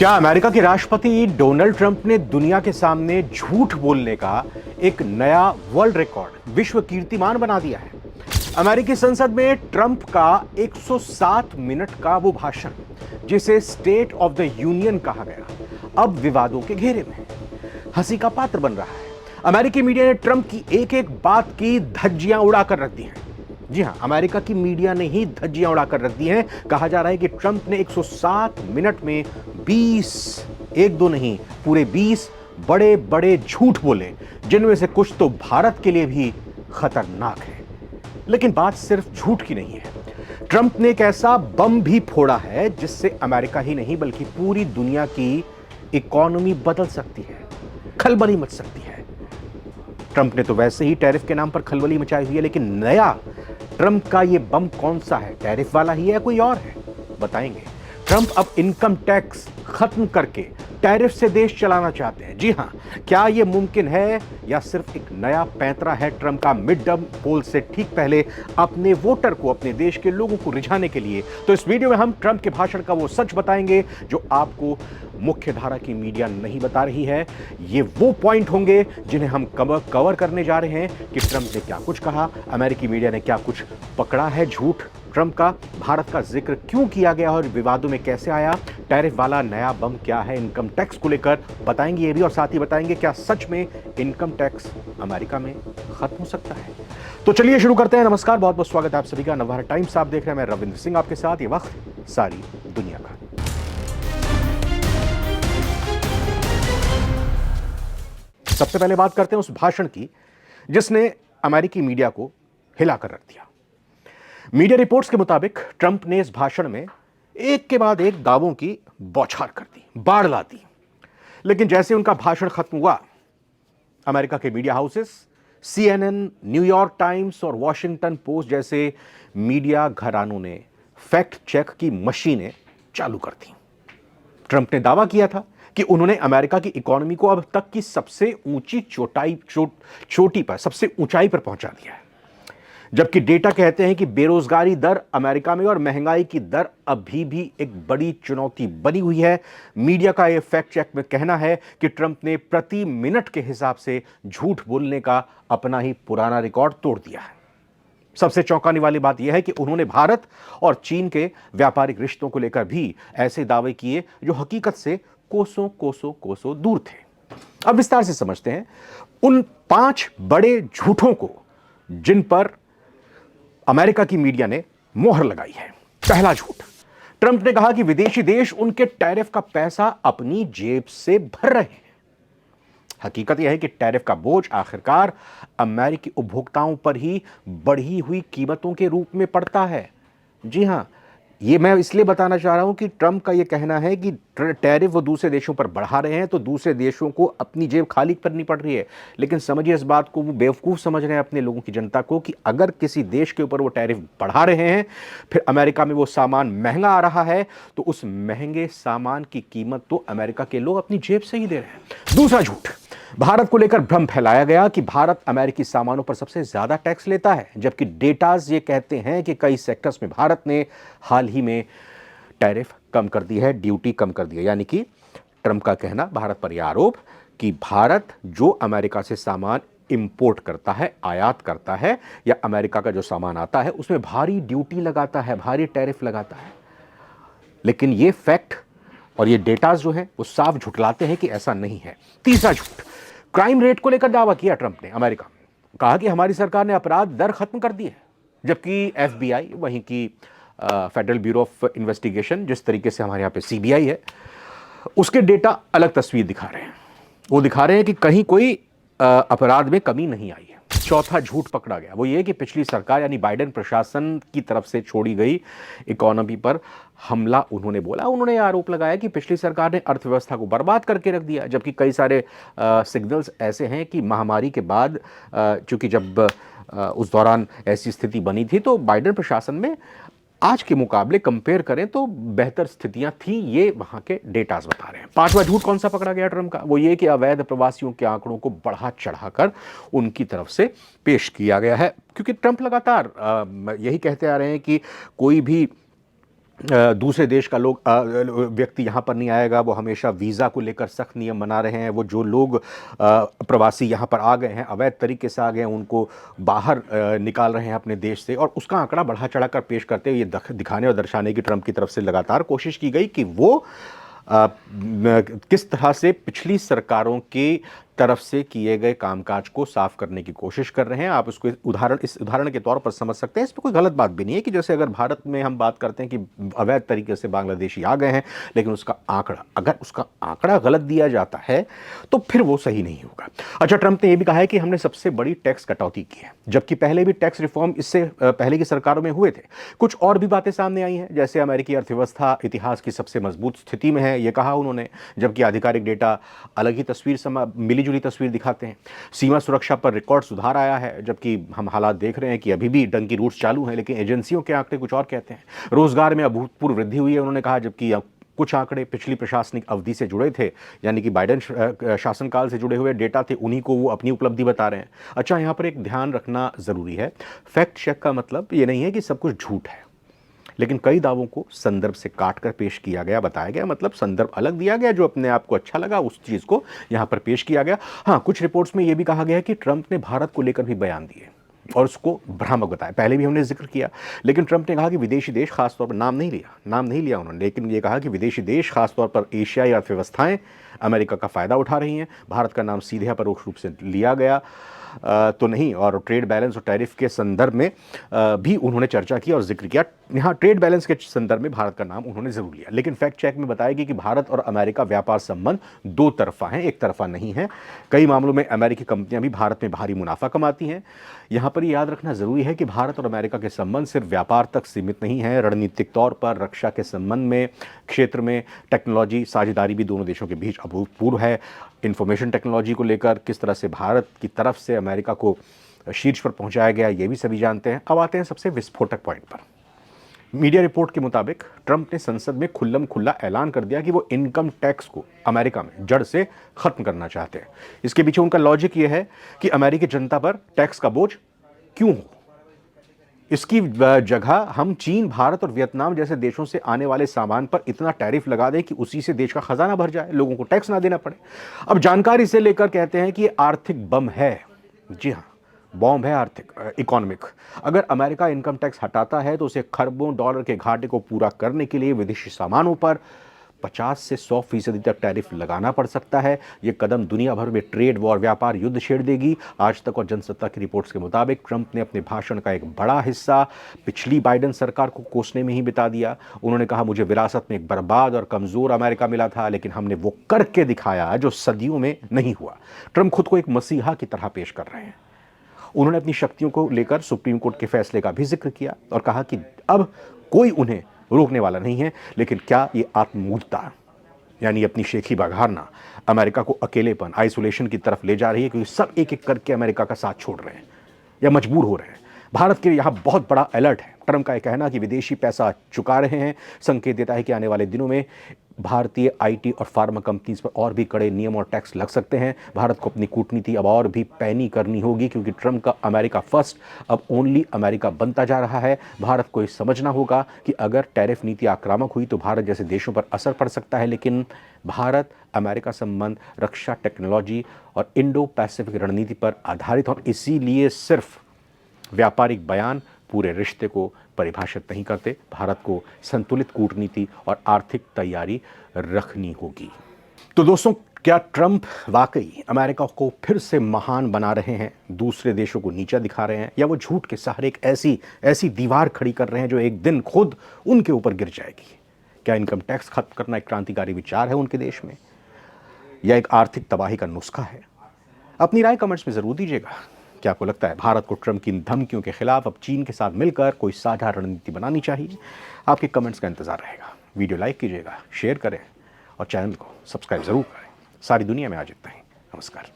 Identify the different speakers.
Speaker 1: क्या अमेरिका के राष्ट्रपति डोनाल्ड ट्रंप ने दुनिया के सामने झूठ बोलने का एक नया वर्ल्ड रिकॉर्ड, विश्व कीर्तिमान बना दिया है? अमेरिकी संसद में ट्रंप का 107 मिनट का वो भाषण, जिसे स्टेट ऑफ द यूनियन कहा गया, अब विवादों के घेरे में हंसी का पात्र बन रहा है। अमेरिकी मीडिया ने ट्रंप की एक एक बात की धज्जियां उड़ाकर रख दी हैं। जी हां, अमेरिका की मीडिया ने ही धज्जियां उड़ाकर रख दी हैं। कहा जा रहा है कि ट्रंप ने 107 मिनट में 20, एक दो नहीं, पूरे 20 बड़े बड़े झूठ बोले, जिनमें से कुछ तो भारत के लिए भी खतरनाक है। लेकिन बात सिर्फ झूठ की नहीं है। ट्रंप ने एक ऐसा बम भी फोड़ा है जिससे अमेरिका ही नहीं बल्कि पूरी दुनिया की इकोनॉमी बदल सकती है, खलबली मच सकती है। ट्रंप ने तो वैसे ही टैरिफ के नाम पर खलबली मचाई हुई है, लेकिन नया ट्रंप का यह बम कौन सा है? टैरिफ वाला ही है या कोई और है? बताएंगे। ट्रंप अब इनकम टैक्स खत्म करके टैरिफ से देश चलाना चाहते हैं। जी हां, क्या यह मुमकिन है या सिर्फ एक नया पैंतरा है ट्रंप का मिड टर्म पोल से ठीक पहले अपने वोटर को, अपने देश के लोगों को रिझाने के लिए? तो इस वीडियो में हम ट्रंप के भाषण का वो सच बताएंगे जो आपको मुख्य धारा की मीडिया नहीं बता रही है। ये वो पॉइंट होंगे जिन्हें हम कवर करने जा रहे हैं कि ट्रंप ने क्या कुछ कहा, अमेरिकी मीडिया ने क्या कुछ पकड़ा है झूठ ट्रंप का, भारत का जिक्र क्यों किया गया और विवादों में कैसे आया, टैरिफ वाला नया बम क्या है इनकम टैक्स को लेकर बताएंगे ये भी, और साथ ही बताएंगे क्या सच में इनकम टैक्स अमेरिका में खत्म हो सकता है। तो चलिए शुरू करते हैं। नमस्कार, बहुत बहुत स्वागत है आप सभी का नवभारत टाइम्स आप देख रहे हैं। मैं रविंद्र सिंह आपके साथ, ये वक्त सारी दुनिया का। सबसे पहले बात करते हैं उस भाषण की जिसने अमेरिकी मीडिया को हिलाकर रख दिया। मीडिया रिपोर्ट्स के मुताबिक ट्रंप ने इस भाषण में एक के बाद एक दावों की बौछार कर दी, बाढ़ ला दी। लेकिन जैसे उनका भाषण खत्म हुआ, अमेरिका के media houses, CNN, New York times और वॉशिंगटन पोस्ट जैसे मीडिया घरानों ने फैक्ट चेक की मशीनें चालू कर दी। ट्रंप ने दावा किया था कि उन्होंने अमेरिका की इकोनॉमी को अब तक की सबसे ऊंची चोटी पर, सबसे ऊंचाई पर पहुंचा दिया है। जबकि डेटा कहते हैं कि बेरोजगारी दर अमेरिका में और महंगाई की दर अभी भी एक बड़ी चुनौती बनी हुई है। मीडिया का यह फैक्ट चेक में कहना है कि ट्रंप ने प्रति मिनट के हिसाब से झूठ बोलने का अपना ही पुराना रिकॉर्ड तोड़ दिया है। सबसे चौंकाने वाली बात यह है कि उन्होंने भारत और चीन के व्यापारिक रिश्तों को लेकर भी ऐसे दावे किए जो हकीकत से कोसों कोसों कोसों दूर थे। अब विस्तार से समझते हैं उन 5 बड़े झूठों को जिन पर अमेरिका की मीडिया ने मोहर लगाई है। पहला झूठ, ट्रंप ने कहा कि विदेशी देश उनके टैरिफ का पैसा अपनी जेब से भर रहे हैं। हकीकत यह है कि टैरिफ का बोझ आखिरकार अमेरिकी उपभोक्ताओं पर ही बढ़ी हुई कीमतों के रूप में पड़ता है। जी हां, ये मैं इसलिए बताना चाह रहा हूं कि ट्रंप का यह कहना है कि टैरिफ वो दूसरे देशों पर बढ़ा रहे हैं तो दूसरे देशों को अपनी जेब खाली करनी पड़ रही है। लेकिन समझिए इस बात को, वो बेवकूफ़ समझ रहे हैं अपने लोगों की जनता को कि अगर किसी देश के ऊपर वो टैरिफ बढ़ा रहे हैं, फिर अमेरिका में वो सामान महंगा आ रहा है, तो उस महंगे सामान की कीमत तो अमेरिका के लोग अपनी जेब से ही दे रहे हैं। दूसरा झूठ, भारत को लेकर भ्रम फैलाया गया कि भारत अमेरिकी सामानों पर सबसे ज्यादा टैक्स लेता है, जबकि डेटाज ये कहते हैं कि कई सेक्टर्स में भारत ने हाल ही में टैरिफ कम कर दी है, ड्यूटी कम कर दी है। यानी कि ट्रंप का कहना, भारत पर यह आरोप कि भारत जो अमेरिका से सामान इंपोर्ट करता है, आयात करता है, या अमेरिका का जो सामान आता है उसमें भारी ड्यूटी लगाता है, भारी टैरिफ लगाता है। लेकिन ये फैक्ट और ये डेटाज जो है वो साफ झुठलाते हैं कि ऐसा नहीं है। तीसरा झूठ, क्राइम रेट को लेकर दावा किया ट्रंप ने अमेरिका में, कहा कि हमारी सरकार ने अपराध दर खत्म कर दी है, जबकि FBI, वहीं की फेडरल ब्यूरो ऑफ इन्वेस्टिगेशन, जिस तरीके से हमारे यहाँ पे CBI है, उसके डेटा अलग तस्वीर दिखा रहे हैं। वो दिखा रहे हैं कि कहीं कोई अपराध में कमी नहीं आई है। चौथा झूठ पकड़ा गया, वो ये कि पिछली सरकार यानी बाइडेन प्रशासन की तरफ से छोड़ी गई इकोनॉमी पर हमला उन्होंने बोला। उन्होंने आरोप लगाया कि पिछली सरकार ने अर्थव्यवस्था को बर्बाद करके रख दिया, जबकि कई सारे सिग्नल्स ऐसे हैं कि महामारी के बाद, चूंकि जब उस दौरान ऐसी स्थिति बनी थी तो बाइडेन प्रशासन में आज के मुकाबले कंपेयर करें तो बेहतर स्थितियां थी, ये वहां के डेटास बता रहे हैं। पांचवा झूठ कौन सा पकड़ा गया ट्रंप का, वो ये कि अवैध प्रवासियों के आंकड़ों को बढ़ा चढ़ाकर उनकी तरफ से पेश किया गया है, क्योंकि ट्रंप लगातार यही कहते आ रहे हैं कि कोई भी दूसरे देश का लोग व्यक्ति यहाँ पर नहीं आएगा, वो हमेशा वीज़ा को लेकर सख्त नियम बना रहे हैं। वो जो लोग प्रवासी यहाँ पर आ गए हैं, अवैध तरीके से आ गए हैं, उनको बाहर निकाल रहे हैं अपने देश से। और उसका आंकड़ा बढ़ा चढ़ाकर पेश करते हुए ये दिखाने और दर्शाने की ट्रंप की तरफ से लगातार कोशिश की गई कि वो किस तरह से पिछली सरकारों की तरफ से किए गए कामकाज को साफ करने की कोशिश कर रहे हैं। आप उसको इस उदाहरण के तौर पर समझ सकते हैं। इसमें कोई गलत बात भी नहीं है कि जैसे अगर भारत में हम बात करते हैं कि अवैध तरीके से बांग्लादेशी आ गए हैं, लेकिन अगर उसका आंकड़ा गलत दिया जाता है तो फिर वो सही नहीं होगा। अच्छा, ट्रंप ने यह भी कहा है कि हमने सबसे बड़ी टैक्स कटौती की है, जबकि पहले भी टैक्स रिफॉर्म इससे पहले की सरकारों में हुए थे। कुछ और भी बातें सामने आई हैं, जैसे अमेरिकी अर्थव्यवस्था इतिहास की सबसे मजबूत स्थिति में है, ये कहा उन्होंने, जबकि आधिकारिक डेटा अलग ही तस्वीर, मिलीजुली तस्वीर दिखाते हैं। सीमा सुरक्षा पर रिकॉर्ड सुधार आया है, जबकि हम हालात देख रहे हैं कि अभी भी डंकी रूट्स चालू हैं, लेकिन एजेंसियों के आंकड़े कुछ और कहते हैं। रोजगार में अभूतपूर्व वृद्धि हुई है, उन्होंने कहा, जबकि कुछ आंकड़े पिछली प्रशासनिक अवधि से जुड़े थे, यानी कि बाइडेन शासनकाल से जुड़े हुए डेटा थे, उन्हीं को वो अपनी उपलब्धि बता रहे हैं। अच्छा, यहाँ पर एक ध्यान रखना जरूरी है, फैक्ट चेक का मतलब ये नहीं है कि सब कुछ झूठ है, लेकिन कई दावों को संदर्भ से काटकर पेश किया गया, बताया गया, मतलब संदर्भ अलग दिया गया, जो अपने आप को अच्छा लगा उस चीज़ को यहाँ पर पेश किया गया। हाँ, कुछ रिपोर्ट्स में यह भी कहा गया है कि ट्रंप ने भारत को लेकर भी बयान दिए और उसको भ्रामक बताया। पहले भी हमने जिक्र किया, लेकिन ट्रंप ने कहा कि विदेशी देश, खासतौर पर नाम नहीं लिया उन्होंने, लेकिन ये कहा कि विदेशी देश, खासतौर पर एशियाई अर्थव्यवस्थाएं अमेरिका का फायदा उठा रही हैं। भारत का नाम सीधे परोक्ष रूप से लिया गया तो नहीं, और ट्रेड बैलेंस और टैरिफ के संदर्भ में भी उन्होंने चर्चा की और जिक्र किया। यहाँ ट्रेड बैलेंस के संदर्भ में भारत का नाम उन्होंने जरूर लिया, लेकिन फैक्ट चेक में बताया गया कि भारत और अमेरिका व्यापार संबंध दो तरफा हैं, एक तरफा नहीं है। कई मामलों में अमेरिकी कंपनियां भी भारत में भारी मुनाफा कमाती हैं। यहाँ पर याद रखना जरूरी है कि भारत और अमेरिका के संबंध सिर्फ व्यापार तक सीमित नहीं है। रणनीतिक तौर पर रक्षा के संबंध में, क्षेत्र में टेक्नोलॉजी साझेदारी भी दोनों देशों के बीच अभूतपूर्व है। इंफॉर्मेशन टेक्नोलॉजी को लेकर किस तरह से भारत की तरफ से अमेरिका को शीर्ष पर पहुंचाया गया, ये भी सभी जानते हैं। अब आते हैं सबसे विस्फोटक पॉइंट पर। मीडिया रिपोर्ट के मुताबिक ट्रंप ने संसद में खुल्लम खुल्ला ऐलान कर दिया कि वो इनकम टैक्स को अमेरिका में जड़ से खत्म करना चाहते हैं। इसके पीछे उनका लॉजिक ये है कि अमेरिकी जनता पर टैक्स का बोझ क्यों हो, इसकी जगह हम चीन, भारत और वियतनाम जैसे देशों से आने वाले सामान पर इतना टैरिफ लगा दें कि उसी से देश का खजाना भर जाए, लोगों को टैक्स ना देना पड़े। अब जानकारी से लेकर कहते हैं कि ये आर्थिक बम है। जी हाँ, बॉम्ब है आर्थिक, इकोनॉमिक। अगर अमेरिका इनकम टैक्स हटाता है तो उसे खरबों डॉलर के घाटे को पूरा करने के लिए विदेशी सामानों पर 50 से 100% तक टैरिफ लगाना पड़ सकता है। यह कदम दुनिया भर में ट्रेड वॉर, व्यापार युद्ध छेड़ देगी। आज तक और जनसत्ता की रिपोर्ट्स के मुताबिक ट्रंप ने अपने भाषण का एक बड़ा हिस्सा पिछली बाइडेन सरकार को कोसने में ही बिता दिया। उन्होंने कहा, मुझे विरासत में एक बर्बाद और कमजोर अमेरिका मिला था, लेकिन हमने वो करके दिखाया जो सदियों में नहीं हुआ। ट्रंप खुद को एक मसीहा की तरह पेश कर रहे हैं। उन्होंने अपनी शक्तियों को लेकर सुप्रीम कोर्ट के फैसले का भी जिक्र किया और कहा कि अब कोई उन्हें रोकने वाला नहीं है। लेकिन क्या ये आत्ममूर्खता, यानी अपनी शेखी बघारना, अमेरिका को अकेलेपन, आइसोलेशन की तरफ ले जा रही है, क्योंकि सब एक एक करके अमेरिका का साथ छोड़ रहे हैं या मजबूर हो रहे हैं। भारत के लिए यहाँ बहुत बड़ा अलर्ट है। ट्रंप का यह कहना कि विदेशी पैसा चुका रहे हैं संकेत देता है कि आने वाले दिनों में भारतीय आईटी और फार्मा कंपनीज पर और भी कड़े नियम और टैक्स लग सकते हैं। भारत को अपनी कूटनीति अब और भी पैनी करनी होगी, क्योंकि ट्रंप का अमेरिका फर्स्ट अब ओनली अमेरिका बनता जा रहा है। भारत को ये समझना होगा कि अगर टैरिफ नीति आक्रामक हुई तो भारत जैसे देशों पर असर पड़ सकता है, लेकिन भारत अमेरिका संबंध रक्षा, टेक्नोलॉजी और इंडो पैसिफिक रणनीति पर आधारित, और इसीलिए सिर्फ व्यापारिक बयान पूरे रिश्ते को परिभाषित नहीं करते। भारत को संतुलित कूटनीति और आर्थिक तैयारी रखनी होगी। तो दोस्तों, क्या ट्रंप वाकई अमेरिका को फिर से महान बना रहे हैं, दूसरे देशों को नीचा दिखा रहे हैं, या वो झूठ के सहारे एक ऐसी दीवार खड़ी कर रहे हैं जो एक दिन खुद उनके ऊपर गिर जाएगी? क्या इनकम टैक्स खत्म करना एक क्रांतिकारी विचार है उनके देश में, या एक आर्थिक तबाही का नुस्खा है? अपनी राय कमेंट्स में जरूर दीजिएगा। क्या आपको लगता है भारत को ट्रंप की इन धमकियों के खिलाफ अब चीन के साथ मिलकर कोई साझा रणनीति बनानी चाहिए? आपके कमेंट्स का इंतजार रहेगा। वीडियो लाइक कीजिएगा, शेयर करें और चैनल को सब्सक्राइब जरूर करें। सारी दुनिया में आज इतना ही। नमस्कार।